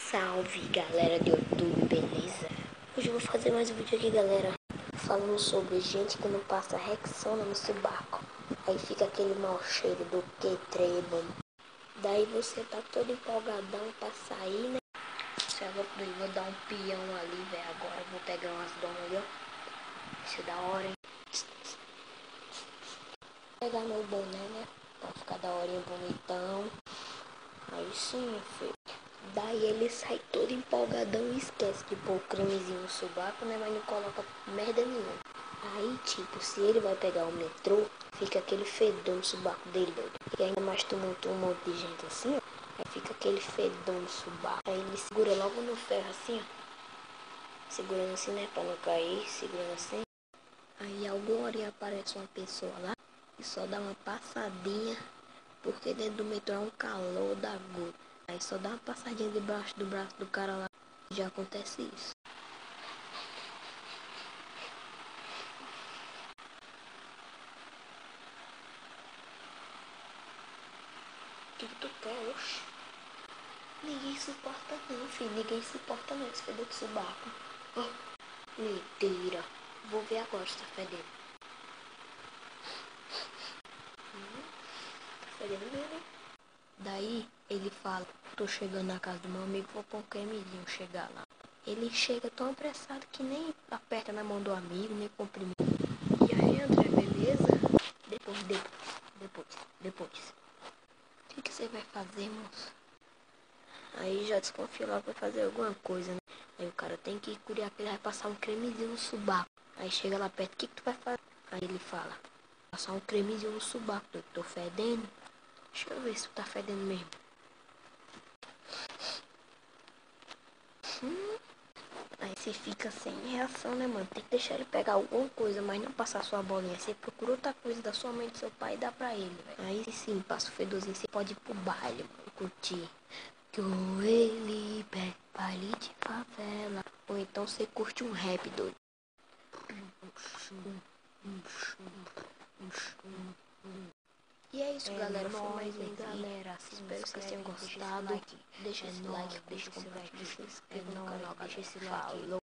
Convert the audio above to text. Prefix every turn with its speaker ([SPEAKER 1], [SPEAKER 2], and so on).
[SPEAKER 1] Salve galera do YouTube, beleza? Hoje eu vou fazer mais um vídeo aqui, galera, falando sobre gente que não passa Rexona no subaco. Aí fica aquele mau cheiro do que trebo. Daí você tá todo empolgadão pra sair, né? Você é louco, eu vou dar um peão ali, velho. Agora eu vou pegar umas donas ali, ó. Isso é da hora, hein? Vou pegar meu boné, né? Pra ficar da horinha bonitão. Aí sim, filho. Daí ele sai todo empolgadão e esquece de pôr o cremezinho no sobaco, né? Mas não coloca merda nenhuma. Aí, tipo, se ele vai pegar o metrô, fica aquele fedor no sobaco dele, doido. E ainda mais tumultua um monte de gente assim, ó. Aí fica aquele fedor no sobaco. Aí ele segura logo no ferro assim, ó. Segurando assim, né? Pra não cair, segurando assim. Aí alguma hora aparece uma pessoa lá e só dá uma passadinha, porque dentro do metrô é um calor da gota. Aí só dá uma passadinha debaixo do braço do cara lá. Já acontece isso. O que tu quer, oxe? Ninguém suporta não, filho. Ninguém suporta não esse fedor de subaco. Oh, mentira. Vou ver agora se tá fedendo. Tá fedendo mesmo, hein? Daí ele fala, tô chegando na casa do meu amigo, vou pôr um cremezinho chegar lá. Ele chega tão apressado que nem aperta na mão do amigo, nem cumprimenta. E aí, André, beleza? Depois. O que você vai fazer, moço? Aí já desconfia logo que vai fazer alguma coisa, né? Aí o cara tem que ir curiar que ele vai passar um cremezinho no subaco. Aí chega lá perto, o que tu vai fazer? Aí ele fala, passar um cremezinho no subaco, eu tô fedendo. Deixa eu ver se tu tá fedendo mesmo. Aí você fica sem reação, né, mano? Tem que deixar ele pegar alguma coisa, mas não passar sua bolinha. Você procura outra coisa da sua mãe, do seu pai e dá pra ele, velho. Aí sim, passa o fedorzinho, você pode ir pro baile, mano, curtir. Joelho, baile de favela. Ou então você curte um rap doido. E é isso, galera. Foi mais um vídeo. Espero que vocês tenham gostado. Deixa esse like, curte, compartilha, se inscreva no canal, galera. Falou!